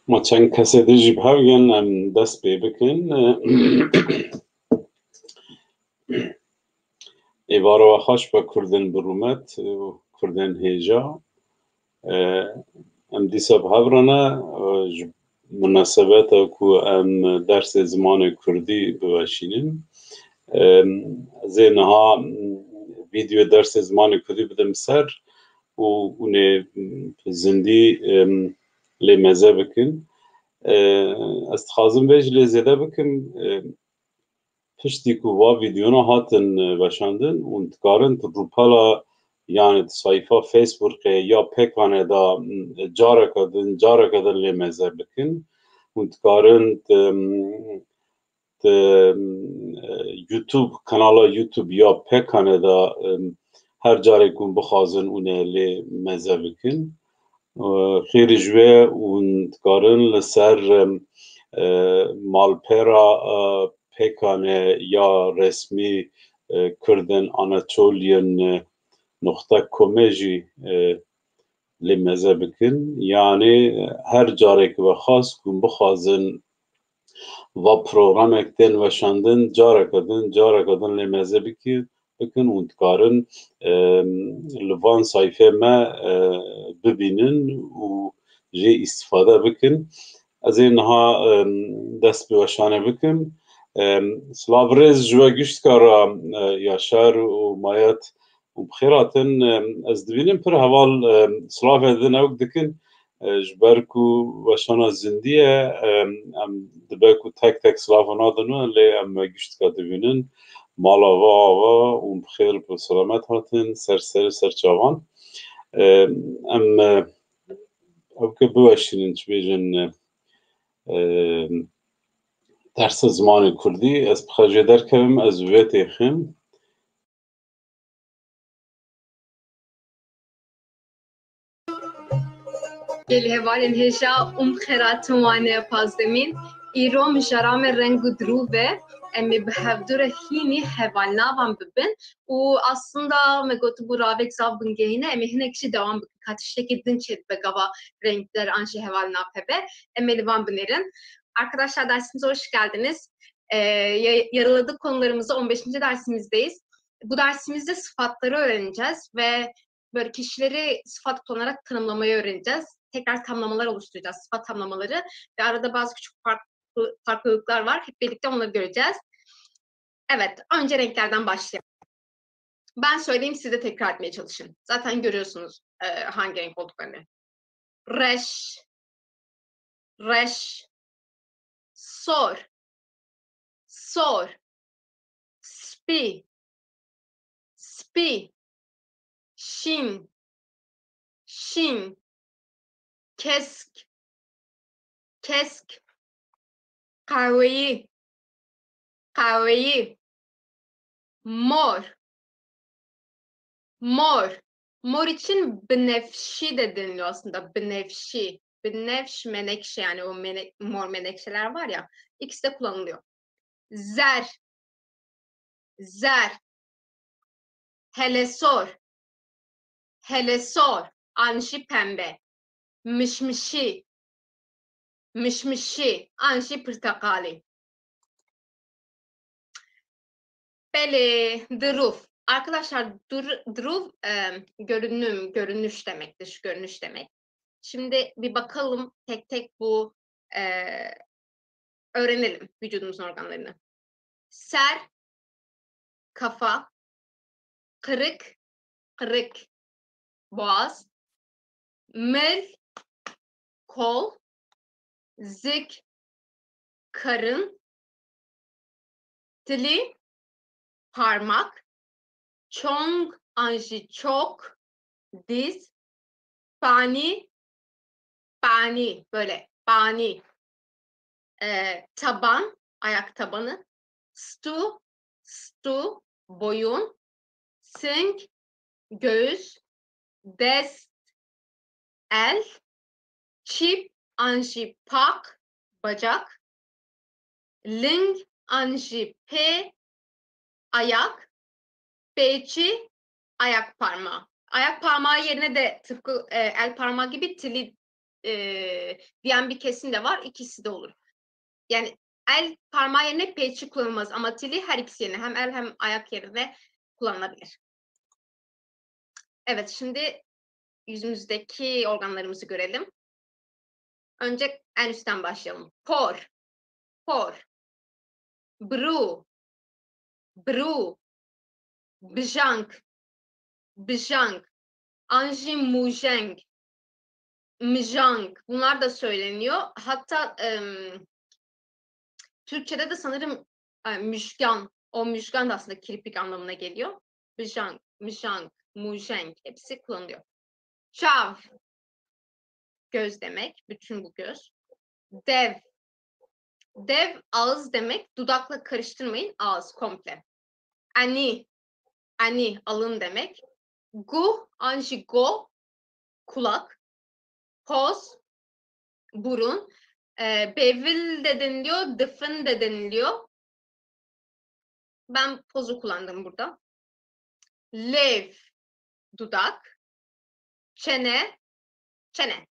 ما چند کسی دیجی بهاگن دست بی بکن ایوارو و خوش با کردن برومت و کردن هیجا ام دیسا بهاورانه مناسبت که ام درس زمان کردی بباشینیم زینها ویدیو درس زمان کردی بدم سر و اونه زندی لی مزه بکن استخازم بیش لی زیده بکن پشتی که وا ویدیونا هاتن بشاندن و انتکارن تروپالا yani sayfa Facebook'e ya pekane da cara kadar le meze bikin mutkarın YouTube kanala YouTube ya pekane da her care kun bixazin une le meze bikin خیر جوه mutkarın li ser malpera pekane ya resmi Kürden Anatolian nokta komejî li meze bikin yani her carek ve xas ku bixwazin va programek tên weşandin carekadin li meze bikin û dikarin li van sayfê me bibînin û jê îstîfade bikin ez ê niha dest bi weşanê bikim silav rêz ji we giştkara Yaşar û Mayet وبخيراتن از دبینیم پر هوال صلاف هدن اوک دکن جبرکو وشانا زندیه دبکو تک صلاف نادنو لی ام گشت که دبینن مالا و بخیر و سلامت هاتن سر چاوان ام اوک بوشینن چه بیجن درس زمان کردی از بخجه درکم از ویت اخیم Geli hevalin heja xeratumane pazdemin îro mijaram reng û dirûve em ê bi hevdûre hînî hevalnavan bibin û aslında me gotu bu ravek zav bingehîne em ê hinek jî dewam bikin ka tiştekî din çê dibe gava renkler an jî hevalnapebe em ê li van binerin. Arkadaşlar dersimize hoş geldiniz. Yarıladık konularımızı 15. dersimizdeyiz. Bu dersimizde sıfatları öğreneceğiz ve böyle kişileri sıfat kullanarak tanımlamayı öğreneceğiz. Tekrar tamlamalar oluşturacağız, sıfat tamlamaları ve arada bazı küçük farklılıklar var. Hep birlikte onları göreceğiz. Evet, önce renklerden başlayalım. Ben söyleyeyim, siz de tekrar etmeye çalışın. Zaten görüyorsunuz hangi renk olduklarını. Reş, reş, sor, sor, spi, spi, şin, şin, kesk, kesk, kahveyi, kahveyi, mor, mor. Mor için benefşi de deniliyor aslında. Benefşi. Benefş menekşe yani o mor menekşeler var ya. İkisi de kullanılıyor. Zer. Zer. Hele sor. Hele sor. Anşi pembe. Mişmişi. Mişmişi. Anşi portakali. Beli. Duruf. Arkadaşlar druv görünüm, görünüş demek, dış görünüş demek. Şimdi bir bakalım tek tek bu öğrenelim vücudumuzun organlarını. Ser, kafa, kırık, kırık, boğaz, mel, kol, zik, karın, tili, parmak, çong, anji çok, diz, bani, bani, böyle bani, taban, ayak tabanı, stu, boyun, sink, göğüs, dest, el, çip, anji pak, bacak. Ling anji pe ayak. Peci ayak parmağı. Ayak parmağı yerine de tıpkı el parmağı gibi tili diyen bir kesim de var. İkisi de olur. Yani el parmağı yerine peci kullanılmaz ama tili her ikisi yerine hem el hem ayak yerine kullanılabilir. Evet, şimdi yüzümüzdeki organlarımızı görelim. Önce en üstten başlayalım. Por, por. Bru, bru. Bjank, bjank. Anji mujeng, mjank. Bunlar da söyleniyor. Hatta Türkçe'de de sanırım müşgan. O müşgan da aslında kirpik anlamına geliyor. Bjank, mjank, mujeng. Hepsi kullanılıyor. Çav, göz demek. Bütün bu göz. Dev, dev ağız demek. Dudakla karıştırmayın. Ağız komple. Ani, ani alın demek. Gu, anji go, kulak. Poz, burun. Bevil de deniliyor, dıfın de deniliyor. Ben pozu kullandım burada. Lev, dudak. Çene, çene.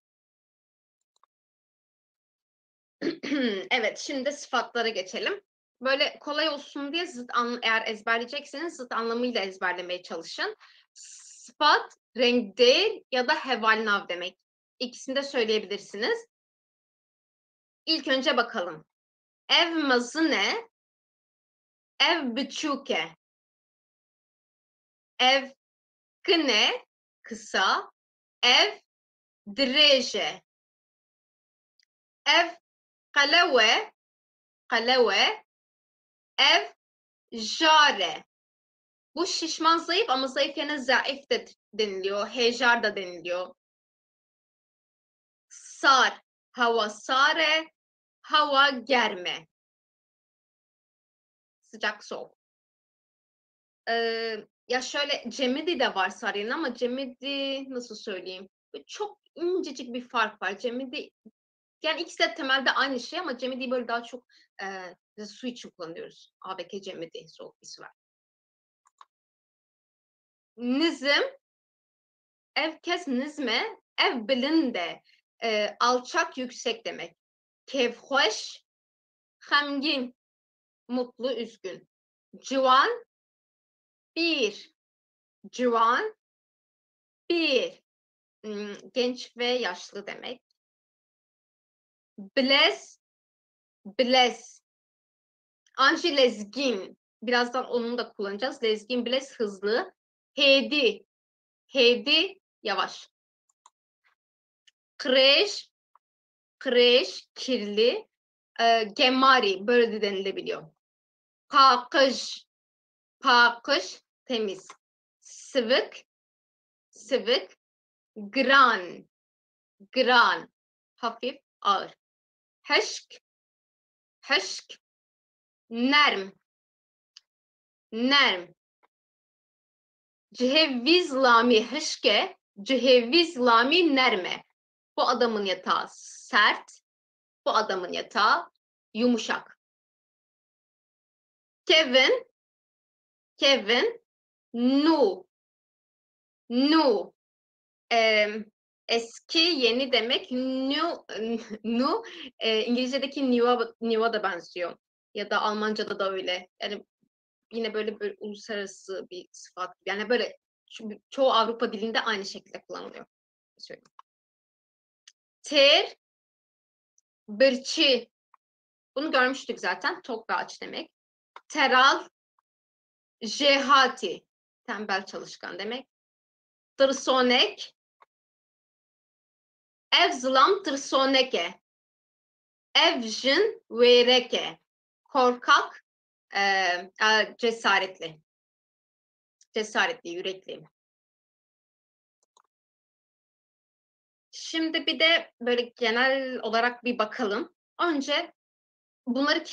Evet, şimdi sıfatlara geçelim. Böyle kolay olsun diye eğer ezberleyecekseniz zıt anlamıyla ezberlemeye çalışın. Sıfat, renk değil ya da hevalnav demek. İkisini de söyleyebilirsiniz. İlk önce bakalım. Ev mazine, ev büçüke. Ev kıne, kısa. Ev dreje. Ev kaleve, kaleve. Ev jare. Bu şişman zayıf ama zayıf yerine zayıf da deniliyor. Hejar da deniliyor. Sar, hava sare, hava germe. Sıcak soğuk. Ya şöyle Cemidi de var Sarı'nın ama Cemidi nasıl söyleyeyim? Çok incecik bir fark var. Cemidi yani ikisi de temelde aynı şey ama Cemidi'yi böyle daha çok su için kullanıyoruz. ABK Cemidi soğuk bir su var. Nizm, ev kes nizme, ev bilinde, alçak yüksek demek. Kevhoş, hamgin, mutlu üzgün. Civan, bir. Civan, bir. Genç ve yaşlı demek. Bless, bless. Anji lezgin. Birazdan onu da kullanacağız. Lezgin, bless hızlı. Hedi, hedi yavaş. Kreş, kreş kirli. Gemari böyle de denilebiliyor. Pakış, pakış temiz. Sıvık, sıvık. Gran, gran hafif ağır. Heşk, heşk. Nerm, nerm. Cihevviz lami hışke, cihevviz lami nerme. Bu adamın yatağı sert, bu adamın yatağı yumuşak. Kevin, Kevin, nu, nu. Eski, yeni demek. Nu, İngilizce'deki new'a da benziyor. Ya da Almanca'da da öyle. Yani yine böyle uluslararası bir sıfat. Yani böyle çoğu Avrupa dilinde aynı şekilde kullanılıyor. Söyleyeyim. Ter, bırçı. Bunu görmüştük zaten. Tok ve aç demek. Teral, jehati. Tembel çalışkan demek. Tırsonek, evzlam tırsoneke. Evjin vereke. Korkak, cesaretli. Cesaretli, yürekli. Şimdi bir de böyle genel olarak bir bakalım. Önce bunları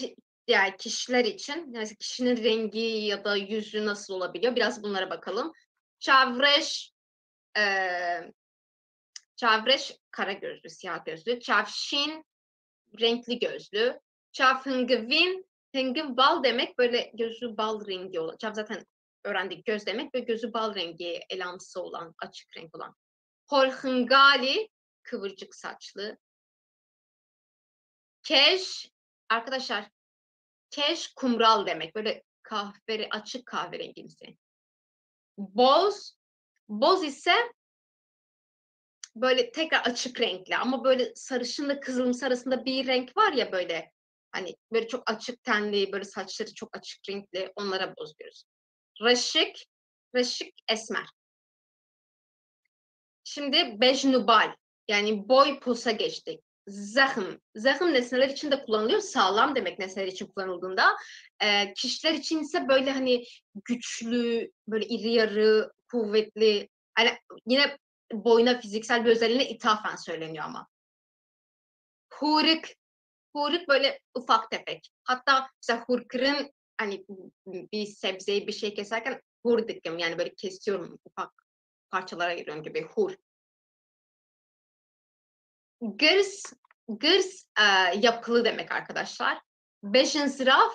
yani kişiler için, yani kişinin rengi ya da yüzü nasıl olabiliyor? Biraz bunlara bakalım. Çavreş, çavreş kara gözlü, siyah gözlü. Çavşin, renkli gözlü. Çav hıngıvin, hıngıv bal demek böyle gözü bal rengi olan. Çav zaten öğrendik göz demek ve gözü bal rengi elamsı olan, açık renk olan. Hor hıngali, kıvırcık saçlı. Keş, arkadaşlar keş kumral demek. Böyle açık kahverengimsi. Boz, boz ise böyle tekrar açık renkli ama böyle sarışınla kızılımsı arasında bir renk var ya böyle. Hani böyle çok açık tenli, böyle saçları çok açık renkli onlara boz diyoruz. Raşık, raşık esmer. Şimdi bejnubal yani boy posa geçtik. Zahım. Zahım nesneler için de kullanılıyor. Sağlam demek nesneler için kullanıldığında. Kişiler için ise böyle hani güçlü, böyle iri yarı, kuvvetli. Yani yine boyuna fiziksel bir özelliğine ithafen söyleniyor ama. Huruk. Huruk böyle ufak tefek. Hatta mesela hurkırın hani bir sebzeyi bir şey keserken hurdikim yani böyle kesiyorum ufak parçalara ayırıyorum gibi hur. Gırs, gırs yapılı demek arkadaşlar. Beşinsiraf,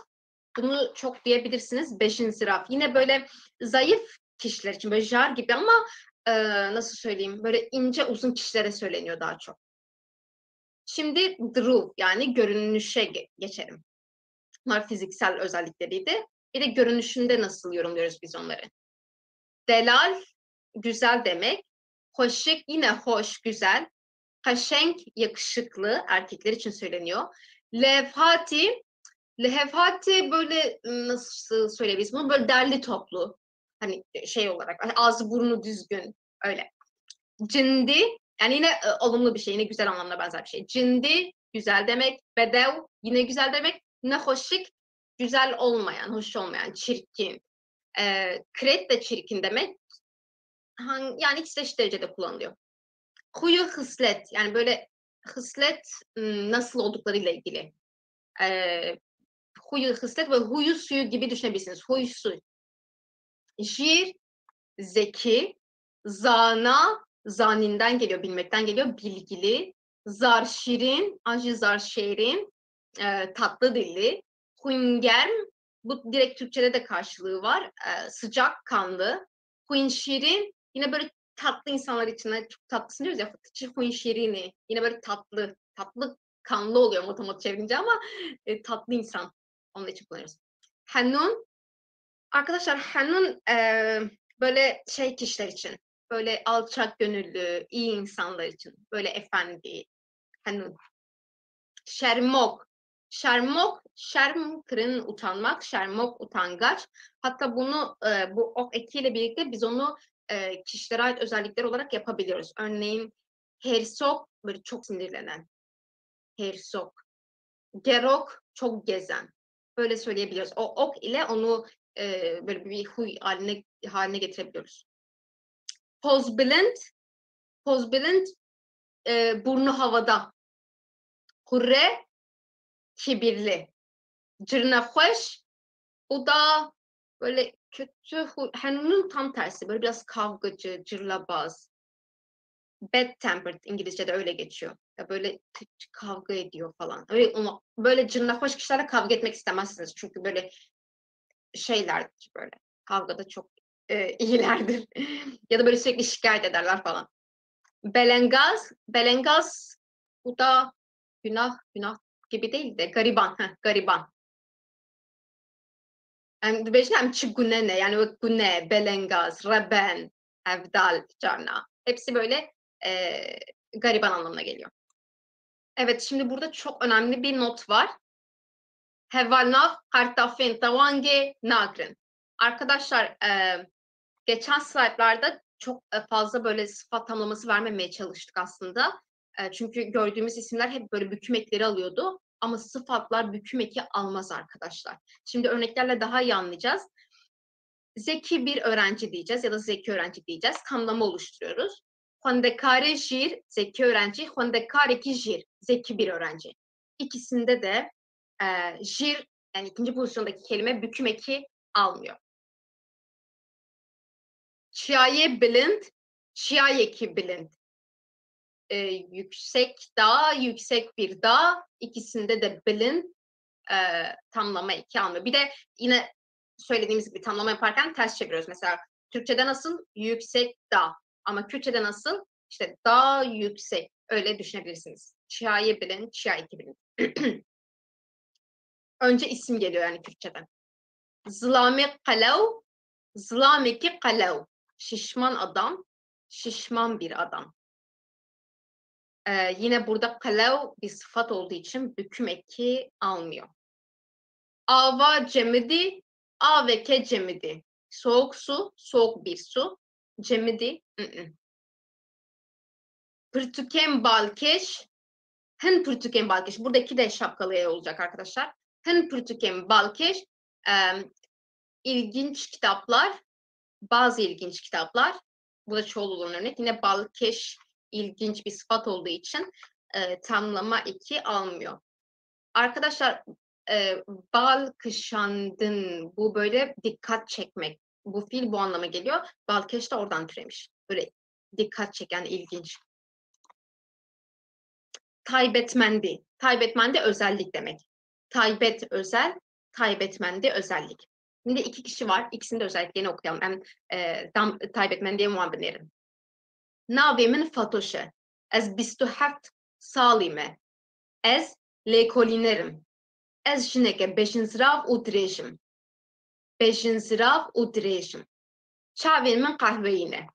bunu çok diyebilirsiniz. Beşinsiraf. Yine böyle zayıf kişiler için böyle jar gibi ama nasıl söyleyeyim böyle ince uzun kişilere söyleniyor daha çok. Şimdi dru yani görünüşe geçelim. Bunlar fiziksel özellikleriydi. Bir de görünüşünde nasıl yorumluyoruz biz onları? Delal, güzel demek. Hoşik yine hoş, güzel. Kaşenk yakışıklı erkekler için söyleniyor. Levhati, lehefati böyle nasıl söyleyebiliriz bunu böyle derli toplu. Hani şey olarak ağzı burnu düzgün öyle. Cindi yani yine olumlu bir şey yine güzel anlamına benzer bir şey. Cindi güzel demek. Bedev yine güzel demek. Nehoşik güzel olmayan, hoş olmayan, çirkin. Kret de çirkin demek. Yani ikisi de eşit derecede kullanılıyor. Huyu hıslet yani böyle hıslet nasıl olduklarıyla ilgili. Huyu hıslet ve huyu suyu gibi düşünebilirsiniz. Huyu su. Jir zeki. Zana zaninden geliyor, bilmekten geliyor. Bilgili. Zar şirin. Ajı zar şirin. Tatlı dilli. Hungerm bu direkt Türkçe'de de karşılığı var. Sıcak kanlı. Hun şirin yine böyle tatlı insanlar için çok tatlısın diyoruz ya. Fıtıçı hun şirini. Yine böyle tatlı. Tatlı kanlı oluyor motomot çevirince ama tatlı insan. Onun için kullanıyoruz. Hannun. Arkadaşlar Hannun böyle şey kişiler için. Böyle alçak gönüllü, iyi insanlar için. Böyle efendi. Hannun. Şermok. Şermok, şerm kırın utanmak, şermok utangaç. Hatta bunu bu ok ekiyle birlikte biz onu kişilere ait özellikler olarak yapabiliyoruz. Örneğin hersok böyle çok sinirlenen. Hersok. Gerok çok gezen. Böyle söyleyebiliyoruz. O ok ile onu böyle bir huy haline getirebiliyoruz. Pozbilent, pozbilent burnu havada. Hurre kibirli. Cırnahoş o da böyle kötü Hanun'un tam tersi. Böyle biraz kavgacı, cırlabaz. Bad tempered İngilizce'de öyle geçiyor. Ya böyle kavga ediyor falan. Öyle onu böyle cırnahoş kişilerle kavga etmek istemezsiniz. Çünkü böyle şeylerdir böyle. Kavgada çok iyilerdir. Ya da böyle sürekli şikayet ederler falan. Belengaz, belengaz bu da günah gibi değil de gariban. Gariban. Hem çigunene yani o gune, belengaz, reben, evdal, carna. Hepsi böyle e, gariban anlamına geliyor. Evet şimdi burada çok önemli bir not var. Hevalnav, kartafin, tavange, nagrin. Arkadaşlar geçen slaytlarda çok fazla böyle sıfat tamlaması vermemeye çalıştık aslında. Çünkü gördüğümüz isimler hep böyle büküm ekleri alıyordu. Ama sıfatlar büküm eki almaz arkadaşlar. Şimdi örneklerle daha iyi anlayacağız. Zeki bir öğrenci diyeceğiz ya da zeki öğrenci diyeceğiz. Tamlama oluşturuyoruz. Hondekare jir, zeki öğrenci. Hondekare ki jir, zeki bir öğrenci. İkisinde de jir, yani ikinci pozisyondaki kelime büküm eki almıyor. Şiaye blind, şiaye ki blind. yüksek dağ, yüksek bir dağ. İkisinde de bilin tamlama 2 almıyor. Bir de yine söylediğimiz gibi tamlama yaparken ters çeviriyoruz. Mesela Türkçe'de nasıl? Yüksek dağ. Ama Kürtçe'de nasıl? İşte dağ yüksek. Öyle düşünebilirsiniz. Çiğa'yı bilin, Çiğa 2 bilin. Önce isim geliyor yani Kürtçeden. Zlame Kalev, Zlameki Kalev. Şişman adam, şişman bir adam. Yine burada Kalev bir sıfat olduğu için büküm eki almıyor. Ava cemidi, A ve K cemidi. Soğuk su, soğuk bir su. Cemidi, Pırtüken balkeş, Hın pırtüken balkeş. Buradaki de şapkalı E olacak arkadaşlar. Hın pırtüken balkeş, ilginç kitaplar, bazı ilginç kitaplar. Bu da çoğul olan örnek. Yine balkeş ilginç bir sıfat olduğu için tamlama 2 almıyor. Arkadaşlar bal kışandın, bu böyle dikkat çekmek. Bu fiil bu anlama geliyor. Balkeş de oradan türemiş. Böyle dikkat çeken, ilginç. Taybetmendi. Taybetmendi özellik demek. Taybet özel, taybetmendi özellik. Şimdi 2 kişi var. İkisini de özelliklerini okuyalım. Hem taybetmendiye muhabbetlerim. Navimin Fatoşe. Ez 27 salime. Ez lekolinerim. Ez jineke beşinzirav û dirêjim. Beşinzirav û dirêjim. Çavên min kahveyîne.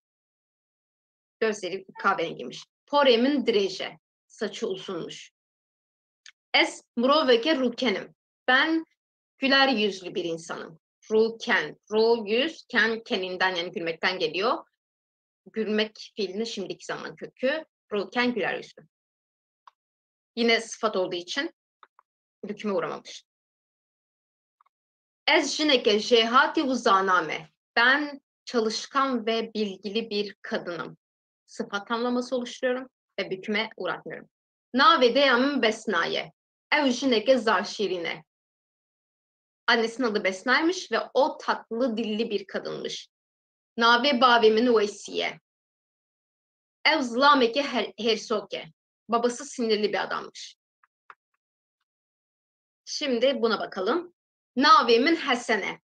Gözleri kahverengiymiş. Porê min dirêje. Saçı uzunmuş. Ez miroveke rûkenim. Ben güler yüzlü bir insanım. Rûken. Ru yüz, ken keninden yani gülmekten geliyor. Gülmek fiilinin şimdiki zaman kökü. Rûken güler yüzlü. Yine sıfat olduğu için hüküme uğramamış. Ez jineke jehati uzaname. Ben çalışkan ve bilgili bir kadınım. Sıfat tamlaması oluşturuyorum ve hüküme uğratmıyorum. Nave deyamın besnaye. Ev jineke zarşirine. Annesinin adı Besna'ymış ve o tatlı dilli bir kadınmış. Nave bavemin vesiye. Ev zlameke hersoke. Babası sinirli bir adammış. Şimdi buna bakalım. Navemin hasene.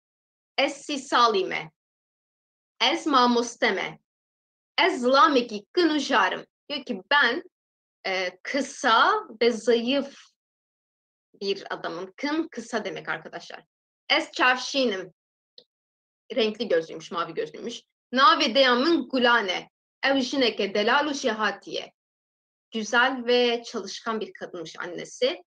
Essi salime. Ez mamosteme. Ez zlameki kınujarım. Diyor ki ben kısa ve zayıf bir adamım. Kın kısa demek arkadaşlar. Ez çavşinim. Renkli gözlüymüş, mavi gözlüymüş. Nave deyamın gulane. Ev jineke delalu şehatiye. Güzel ve çalışkan bir kadınmış annesi.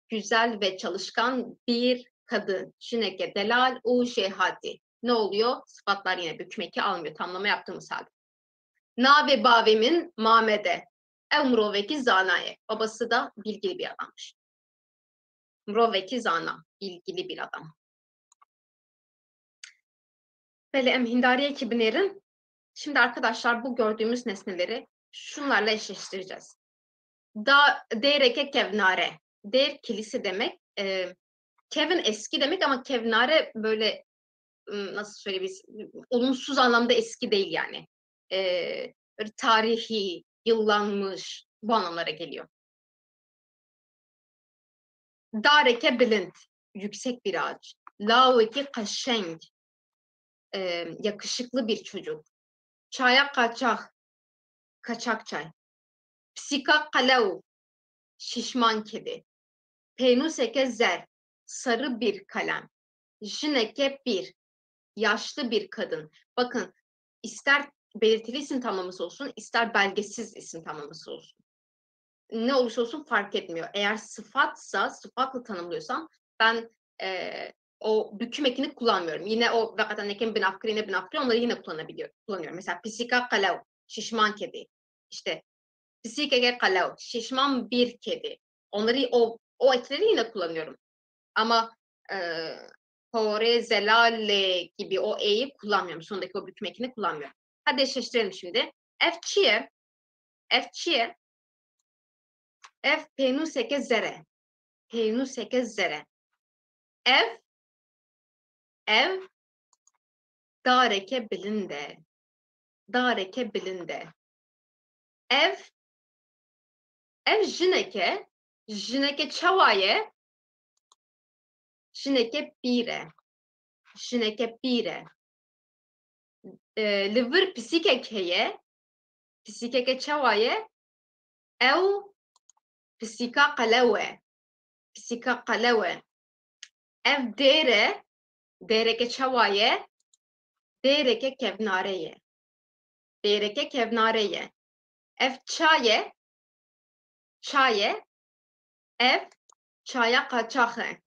Güzel ve çalışkan bir kadın. Jineke delal u şehati. Ne oluyor? Sıfatlar yine bükmeki almıyor. Tamlama yaptığımız halde. Nave bavemin Mamede. Ev mroveki zanaye. Babası da bilgili bir adammış. Mroveki zana. Bilgili bir adam. Böyle emhindariye kibnerin. Şimdi arkadaşlar bu gördüğümüz nesneleri şunlarla eşleştireceğiz. Dereke kevnare. Der kilise demek. Kevin eski demek ama kevnare böyle nasıl söyleyebiliriz? Olumsuz anlamda eski değil yani. Tarihi, yıllanmış bu anlamlara geliyor. Dareke bilint. Yüksek bir ağaç. Laveki kaşeng. Yakışıklı bir çocuk. Çaya kaçak. Kaçak çay. Psika kalev. Şişman kedi. Penuseke zer. Sarı bir kalem. Jineke bir. Yaşlı bir kadın. Bakın ister belirtili isim tamlaması olsun, ister belgesiz isim tamlaması olsun. Ne olursa olsun fark etmiyor. Eğer sıfatsa, sıfatla tanımlıyorsam ben o büküm ekini kullanmıyorum. Yine o vakaten ekim binafkrine binafkri onları yine kullanıyorum. Mesela pisika kalev, şişman kedi. İşte pisikeke kalev, şişman bir kedi. Onları o ekleri yine kullanıyorum. Ama hore, zelale gibi o e'yi kullanmıyorum. Sondaki o büküm ekini kullanmıyorum. Hadi eşleştirelim şimdi. Efçiye, efçiye, ev penuseke zere. Penuseke zere. Ev dareke bilinde. Dareke bilinde. ev jineke çawaye, jineke pîre. Li vir pisîkek heye, pisîkeke çawaye, ew pisîka qelewe. Ev dêreke çawaye, dêreke kevnare ye. Ev çaye, ev çaya qaçaxe.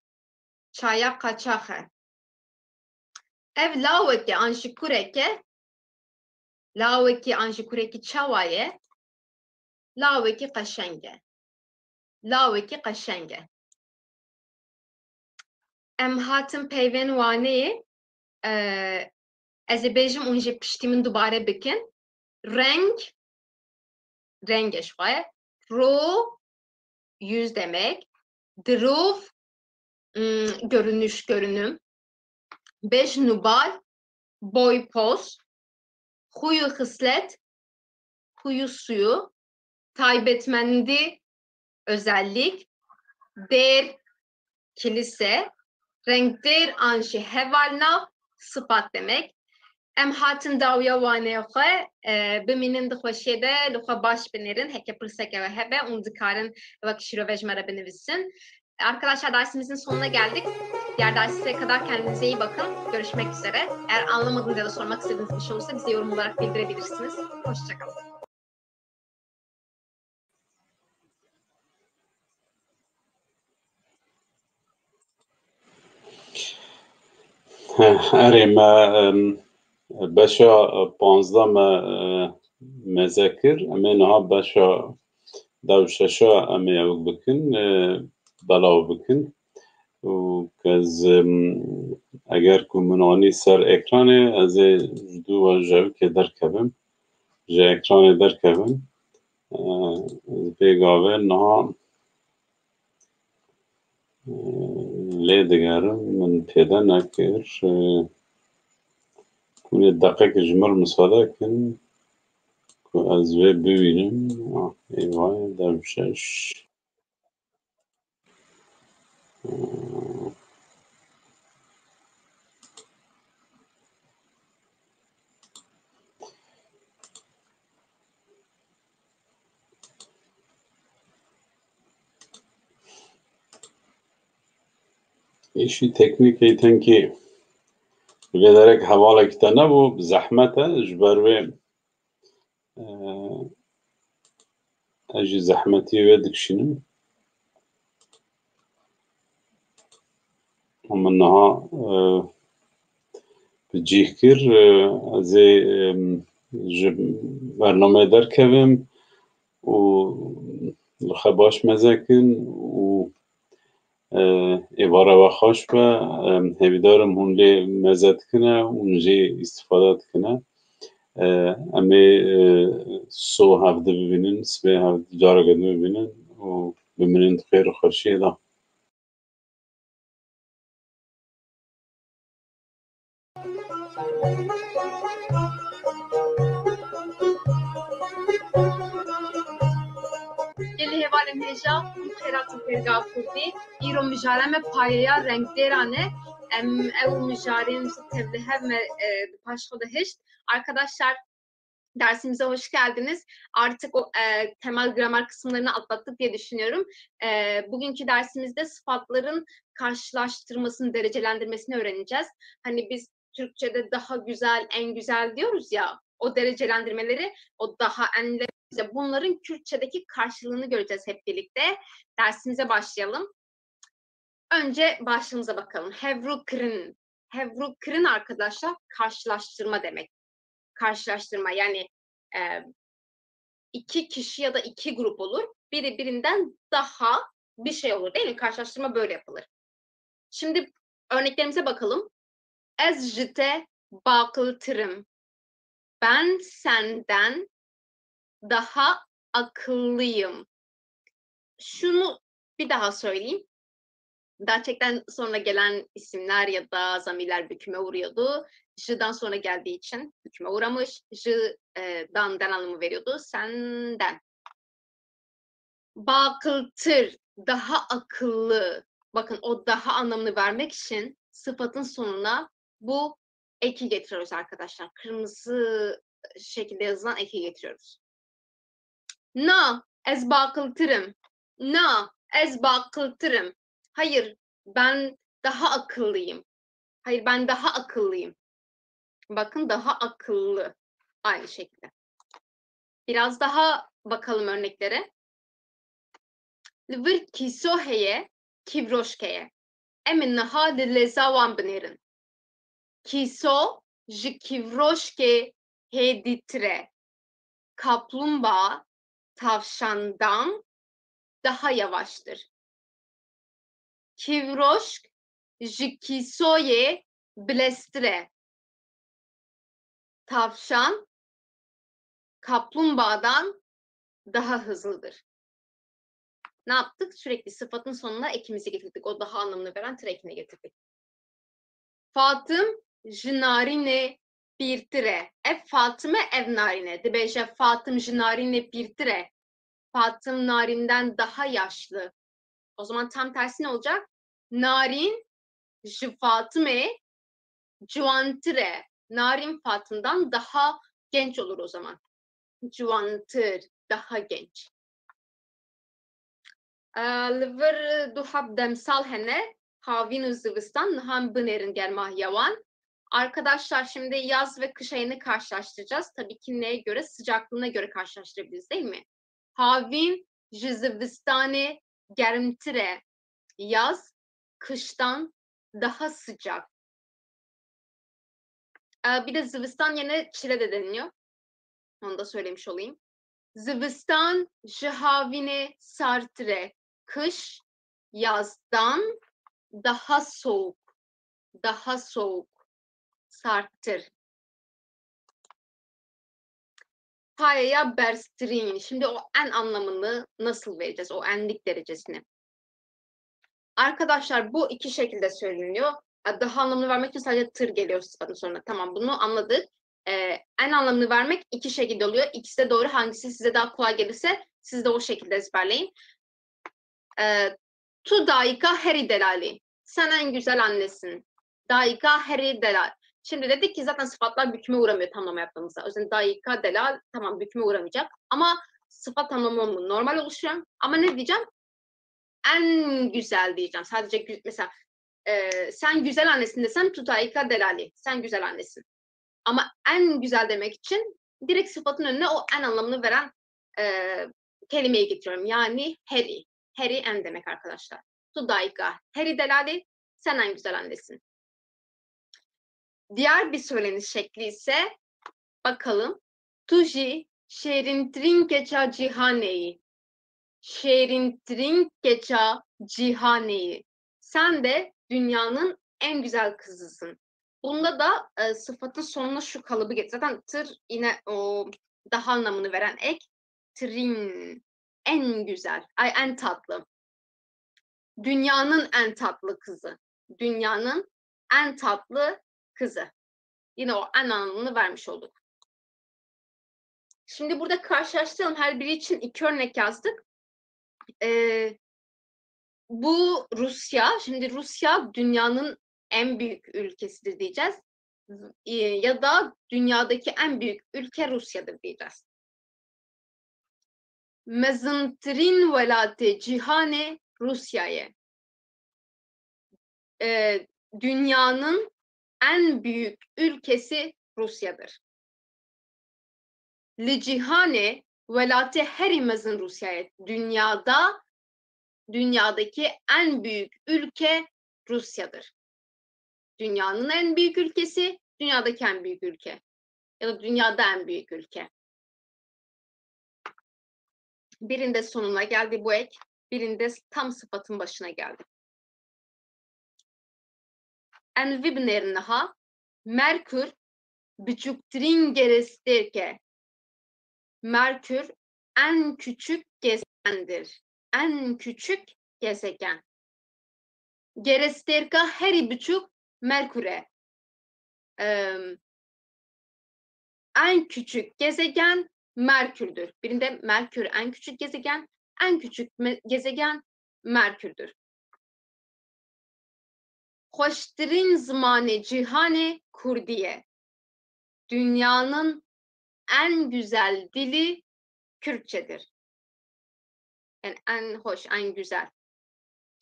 Ev laweke anjî çawaye, lawekî qeşenge. Em hatin peyvên waneyê, ez ê bêjim hûn jê piştî min dubare bikin. Renge şwaye. Ro yüz demek. Dirov görünüm. Bejnubal boy poz. Huyu hıslet, huyu suyu. Taybetmendi özellik. Der kilise. Renkder anji hevalnav sıfat demek. Em hatin dawiya wanê xwe bimînin dixweşiyê de li xwe baş binerin, heke pirseke ve hebe û dikarin wek şîrove ji me re binivisin. Arkadaşlar dersimizin sonuna geldik. Diğer derslere kadar kendinize iyi bakın. Görüşmek üzere. Eğer anlamadığınız ya da sormak istediğiniz bir şey olursa bize yorum olarak bildirebilirsiniz. Hoşçakalın. Erê me beşa 15 me zekir, em ê niha beşa dew şeşa em ê ew bikin, belav bikin. û ez eger ku min anî ser ekranê, ez ê ji dû ve jewikê derkevim, ji ekranê derkevim. Ez pêgavê niha lê digerim, min pêde nekir. Hûnê deqekê ji min misade kin ku ez vê bibînim. Eyvayê dev şeş. Êşî teknîkê tenkî lê derek hevalekî te nebû, zehmet e, ji ber wê ez jî zehmetî wê dikişînim. Min niha bi cih kir, ez ê ji bername derkevim û li xwe baş mezekin û êvara we xweş be. Hêvîdarim hûn lê meze dikine, hûn jê îstîfade dikine. Em ê soh hevdî bibînin, sibê careke din bibînin û bimînin di xêr û xweşiyê de. Gelê hevalên hêja û xêratên pêrgav Kurdî. Îro mijare me payeya renkdêran e. Ew mijarên tevlihev me di paş xwe de hişt. Arkadaşlar dersimize hoş geldiniz. Artık o temel gramer kısımlarını atlattık diye düşünüyorum. Bugünkü dersimizde sıfatların karşılaştırmasını, derecelendirmesini öğreneceğiz. Hani biz Türkçe'de daha güzel, en güzel diyoruz ya, o derecelendirmeleri, o daha enleri, bunların Kürtçedeki karşılığını göreceğiz hep birlikte. Dersimize başlayalım. Önce başlığımıza bakalım. Hevrukrin. Hevrukrin arkadaşlar karşılaştırma demek. Karşılaştırma yani iki kişi ya da iki grup olur. Biri birinden daha bir şey olur değil mi? Karşılaştırma böyle yapılır. Şimdi örneklerimize bakalım. Ez jite bakıltırım. Ben senden daha akıllıyım. Şunu bir daha söyleyeyim. Gerçekten sonra gelen isimler ya da zamirler büküme uğruyordu. J'dan sonra geldiği için büküme uğramış. J'dan den anlamı veriyordu. Senden. Bakıltır, daha akıllı. Bakın o daha anlamını vermek için sıfatın sonuna bu eki getiriyoruz arkadaşlar. Kırmızı şekilde yazılan eki getiriyoruz. Na, ez bakıltırım. Na, ez bakıltırım. Hayır, ben daha akıllıyım. Hayır, ben daha akıllıyım. Bakın daha akıllı. Aynı şekilde. Biraz daha bakalım örneklere. Livir kiso heye, kivroşkeye. Emin naha lezavan binirin. Kiso, ji kivroşke heditre. Kaplumbağa tavşandan daha yavaştır. Kivroşk, ji kisoye blestre. Tavşan kaplumbağadan daha hızlıdır. Ne yaptık? Sürekli sıfatın sonuna ekimizi getirdik. O daha anlamını veren tire ekini getirdik. Fatım jinarine birtire. Fatıme ev narine. Dibeje Fatım jinarine birtire. Fatım narinden daha yaşlı. O zaman tam tersi ne olacak? Narin ji Fatıme cuantire. Narin Fatım'dan daha genç olur o zaman. Cuantır, daha genç. Livir duhab demsal hene havin zivistan naham binerin germah yavan. Arkadaşlar şimdi yaz ve kış ayını karşılaştıracağız. Tabii ki neye göre? Sıcaklığına göre karşılaştırabiliriz değil mi? Havin jizivistane germtire. Yaz kıştan daha sıcak. Bir de zivistan yerine çile de deniliyor. Onu da söylemiş olayım. Zivistan jihavine sartire. Kış yazdan daha soğuk. Daha soğuk. Sarttır. Payaya berstrin. Şimdi o en anlamını nasıl vereceğiz? O enlik derecesini. Arkadaşlar bu iki şekilde söyleniyor. Daha anlamını vermek için sadece tır geliyor sıfatın sonuna. Tamam bunu anladık. En anlamını vermek iki şekilde oluyor. İkisi de doğru. Hangisi size daha kolay gelirse siz de o şekilde ezberleyin. Tu daika heri delali. Sen en güzel annesin. Daika heri delal. Şimdi dedik ki zaten sıfatlar büküme uğramıyor tamlama yaptığımızda. O yüzden daika delal tamam büküme uğramayacak. Ama sıfat tamlamı normal oluşuyor. Ama ne diyeceğim? En güzel diyeceğim. Sadece mesela sen güzel annesin desem tu daika delali. Sen güzel annesin. Ama en güzel demek için direkt sıfatın önüne o en anlamını veren kelimeyi getiriyorum. Yani heri. Heri en demek arkadaşlar. Tu daika. Heri delali. Sen en güzel annesin. Diğer bir söyleniş şekli ise bakalım. Tuji şerin trinkeça cihaneyi. Şerin trinkeça cihaneyi. Sen de dünyanın en güzel kızısın. Bunda da sıfatın sonuna şu kalıbı getir. Zaten tır yine o daha anlamını veren ek. Trin. En güzel. Ay en tatlı. Dünyanın en tatlı kızı. Dünyanın en tatlı kızı. Yine o en anlamını vermiş olduk. Şimdi burada karşılaştıralım. Her biri için iki örnek yazdık. Bu Rusya. Şimdi Rusya dünyanın en büyük ülkesidir diyeceğiz. Ya da dünyadaki en büyük ülke Rusya'dır diyeceğiz. Mezıntrin velate cihane Rusya'ya. Dünyanın en büyük ülkesi Rusya'dır. Li cihane velate herimezin Rusya'ya. Dünyadaki en büyük ülke Rusya'dır. Dünyanın en büyük ülkesi, dünyadaki en büyük ülke. Ya da dünyada en büyük ülke. Birinde sonuna geldi bu ek, birinde tam sıfatın başına geldi. En vibnernaha Merkür büçüktrin geresterke. Merkür en küçük gezegendir. En küçük gezegen. Geresterka heri buçuk Merkür'e. En küçük gezegen Merkür'dür. Birinde Merkür en küçük gezegen, en küçük gezegen Merkür'dür. Hoştirin zamanı cihane Kurdiye. Dünyanın en güzel dili Kürtçedir. Yani en hoş, en güzel.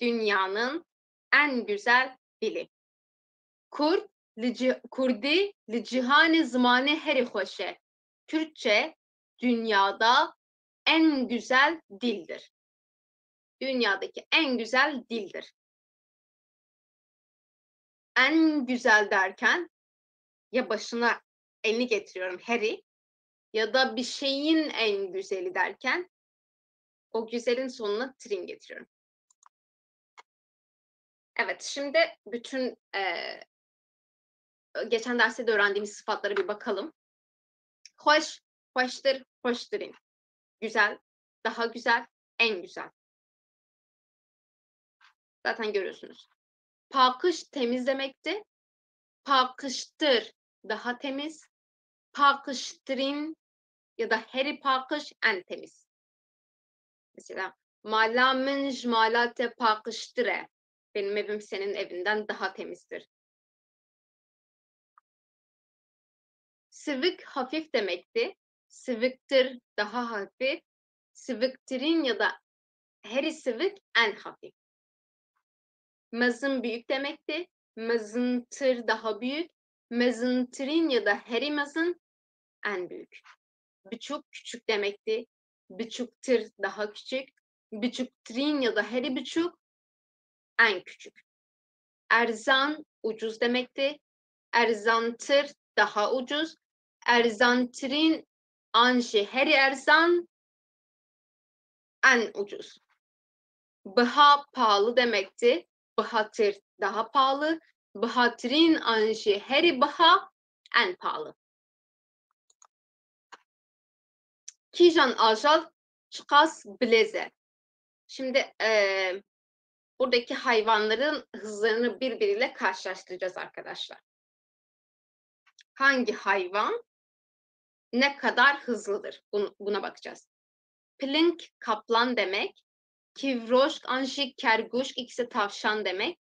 Dünyanın en güzel dili. Kurdi li cihane zamanı heri hoşe. Kürtçe dünyada en güzel dildir. Dünyadaki en güzel dildir. En güzel derken ya başına elini getiriyorum heri ya da bir şeyin en güzeli derken o güzelin sonuna trin getiriyorum. Evet, şimdi bütün geçen derste de öğrendiğimiz sıfatlara bir bakalım. Hoş, hoştur, hoşturin. Güzel, daha güzel, en güzel. Zaten görüyorsunuz. Pakış temiz demekti. Pakıştır daha temiz. Pakıştırın ya da heri pakış en temiz. Mesela malamın jmalate pakıştıre. Benim evim senin evinden daha temizdir. Sıvık hafif demekti. Sıvıktır daha hafif. Sıvıktırın ya da heri sıvık en hafif. Mazın büyük demekti. Mazıntır daha büyük. Mazıntırın ya da heri mazın en büyük. Buçuk küçük demekti. Buçuktır daha küçük. Buçuktrin ya da heri buçuk en küçük. Erzan ucuz demekti. Erzantır daha ucuz. Erzantrin anji heri erzan en ucuz. Bıha pahalı demekti. Bıhatır daha pahalı. Bıhatrin anji heri bıha en pahalı. Kijan ajal çıkas bileze. Şimdi buradaki hayvanların hızlarını birbiriyle karşılaştıracağız arkadaşlar. Hangi hayvan ne kadar hızlıdır? Buna bakacağız. Plink kaplan demek. Kivroşk, anjik, kerguşk ikisi tavşan demek.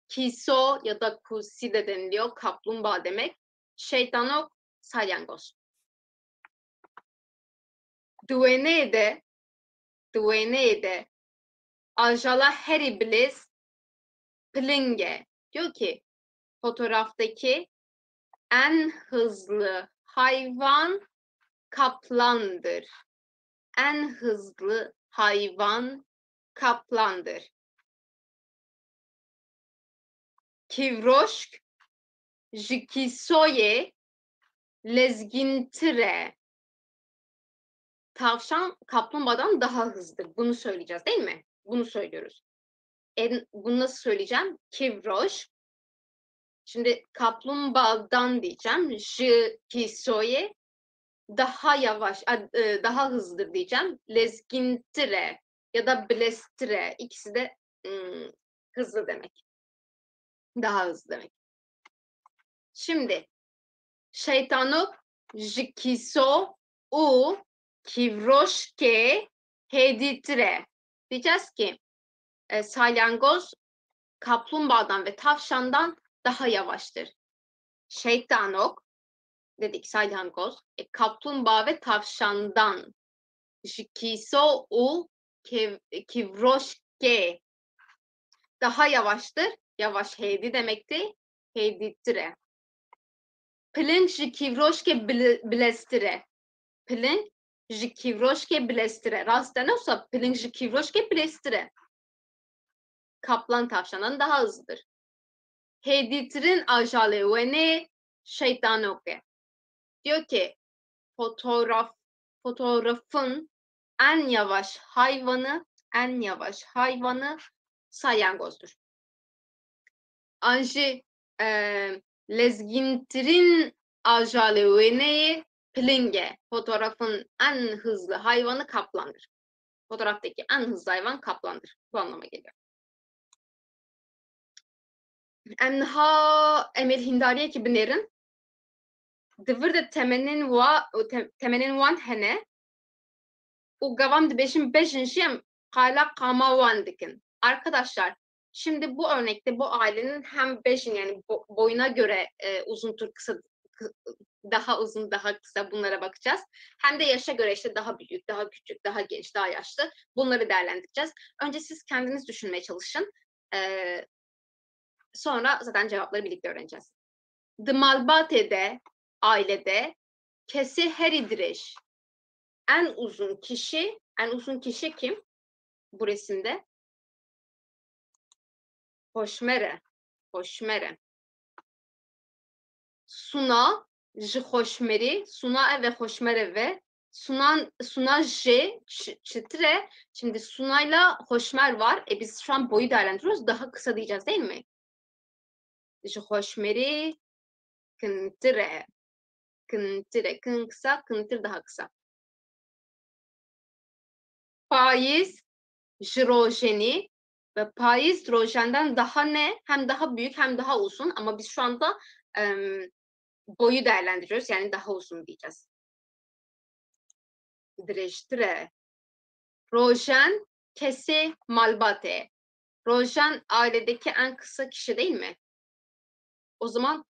Kiso ya da kusi de deniliyor. Kaplumbağa demek. Şeytanok, salyangoz. Duenede ajala her iblis plinge. Diyor ki fotoğraftaki en hızlı hayvan kaplandır. En hızlı hayvan kaplandır. Kivroşk jikisoye lezgintire. Tavşan kaplumbağadan daha hızlıdır. Bunu söyleyeceğiz değil mi? Bunu söylüyoruz. Bunu nasıl söyleyeceğim? Kivroş. Şimdi kaplumbağadan diyeceğim. Jikisoye daha yavaş, daha hızlıdır diyeceğim. Lezgintire ya da blestire. İkisi de hızlı demek. Daha hızlı demek. Şimdi şeytanok jikiso u kivroşke heditire. Diyeceğiz ki salyangoz kaplumbağadan ve tavşandan daha yavaştır. Şeytanok dedik salyangoz. Kaplumbağa ve tavşandan. Jikiso u kivroşke daha yavaştır. Yavaş hedi demekti. Heditire. Plink jikivroşke blestire. Plink jikivroşke blestire. Rastdan olsa plink jikivroşke blestire. Kaplan tavşandan daha hızlıdır. Heditrin ajalevene şeytanoke. Diyor ki fotoğrafın en yavaş hayvanı salyangozdur. Anji lezgintirin ajalevene plinge. Fotoğrafın en hızlı hayvanı kaplandır. Fotoğraftaki en hızlı hayvan kaplandır. Bu anlama geliyor. Enha emel hindariye ki binerin. Dıvır da temenin wan hene. O gavam da beşin şiyem kala kama wan dikin. Arkadaşlar şimdi bu örnekte bu ailenin hem beşin yani boyuna göre uzuntur kısa daha uzun daha kısa bunlara bakacağız. Hem de yaşa göre işte daha büyük, daha küçük, daha genç, daha yaşlı bunları değerlendireceğiz. Önce siz kendiniz düşünmeye çalışın. Sonra zaten cevapları birlikte öğreneceğiz. The Malbate'de ailede kesi heridireş. En uzun kişi kim bu resimde? Hoşmere. Suna, ji hoşmeri, Suna ve hoşmere ve Suna J çıtre. Şimdi Suna'yla hoşmer var. Biz şu an boyu değerlendiriyoruz. Daha kısa diyeceğiz değil mi? Ji hoşmeri kıntire. Kın kısa, kıntır daha kısa. Paiz, jirojeni ve paiz rojenden daha ne? Hem daha büyük hem daha uzun ama biz şu anda boyu değerlendiriyoruz. Yani daha uzun diyeceğiz. Direştire. Rojen kesi malbate. Rojen ailedeki en kısa kişi değil mi? O zaman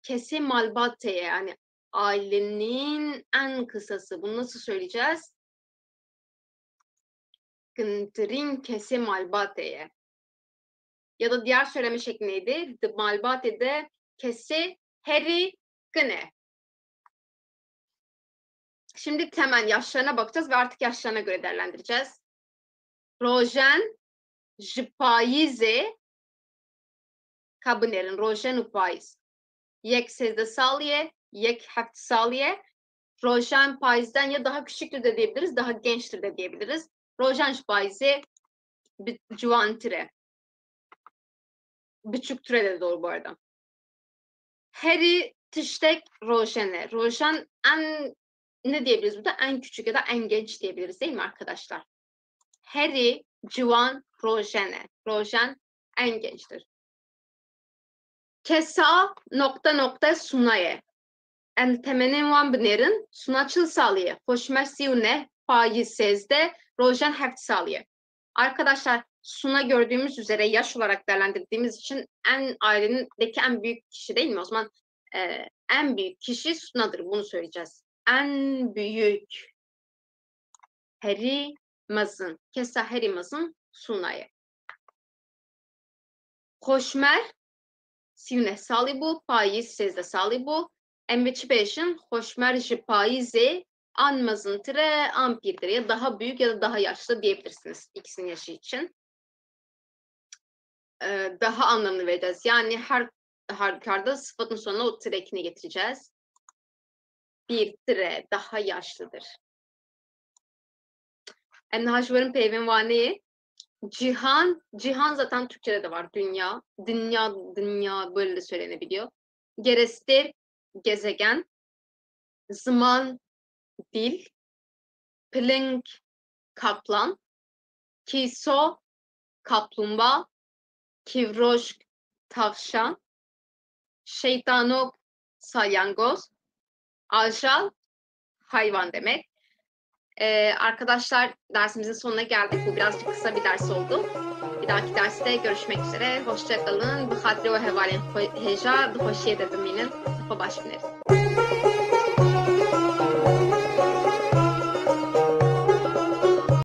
kesi malbate yani ailenin en kısası. Bunu nasıl söyleyeceğiz? Kıntırın kesi malbate'ye. Ya da diğer söyleme şekli neydi? The malbate'de kesi heri gıne. Şimdi temel yaşlarına bakacağız ve artık yaşlarına göre değerlendireceğiz. Rojen jpayize kabınerin. Rojen upayiz. Yek sezde saliye, yek heft saliye. Rojen payizden ya daha küçüktür de diyebiliriz, daha gençtir de diyebiliriz. Rojen jpayize cuvantire. Küçük türe de doğru bu arada. Heri tiştek rojene. Rojen en ne diyebiliriz burada? En küçük ya da en genç diyebiliriz değil mi arkadaşlar? Heri civan rojene. Rojen en gençtir. Kesa sunaye. En temenin van binerin sunaçıl saliye. Hoşmersiyune fayi sezde rojen heft saliye. Arkadaşlar Suna gördüğümüz üzere yaş olarak değerlendirdiğimiz için ailedeki en büyük kişi değil mi? O zaman en büyük kişi Suna'dır. Bunu söyleyeceğiz. En büyük Herimazın. Kesa Herimazın Suna'ya. Hoşmer Siyune salibu, payiz sezde salibu. Emveçi beşin hoşmer ji payize anmazın tire ampirdir. Ya daha büyük ya da daha yaşlı diyebilirsiniz ikisinin yaşı için. Daha anlamını vereceğiz. Yani her halükarda sıfatın sonuna o tire ekini getireceğiz. Bir tire daha yaşlıdır. Enhaşvarın peyvenvaneyi Cihan zaten Türkçe'de de var. Dünya böyle de söylenebiliyor. Gerestir, gezegen. Zaman, dil. Plink, kaplan. Kiso, kaplumbağa. Kivroşk, tavşan. Şeytanok, salyangoz. Ajal, hayvan demek. Arkadaşlar dersimizin sonuna geldik. Bu birazcık kısa bir ders oldu. Bir dahaki derste görüşmek üzere. Hoşça kalın. Bu hatri ve hevalin heja, bu hoşiye de biminin. Baş bineriz.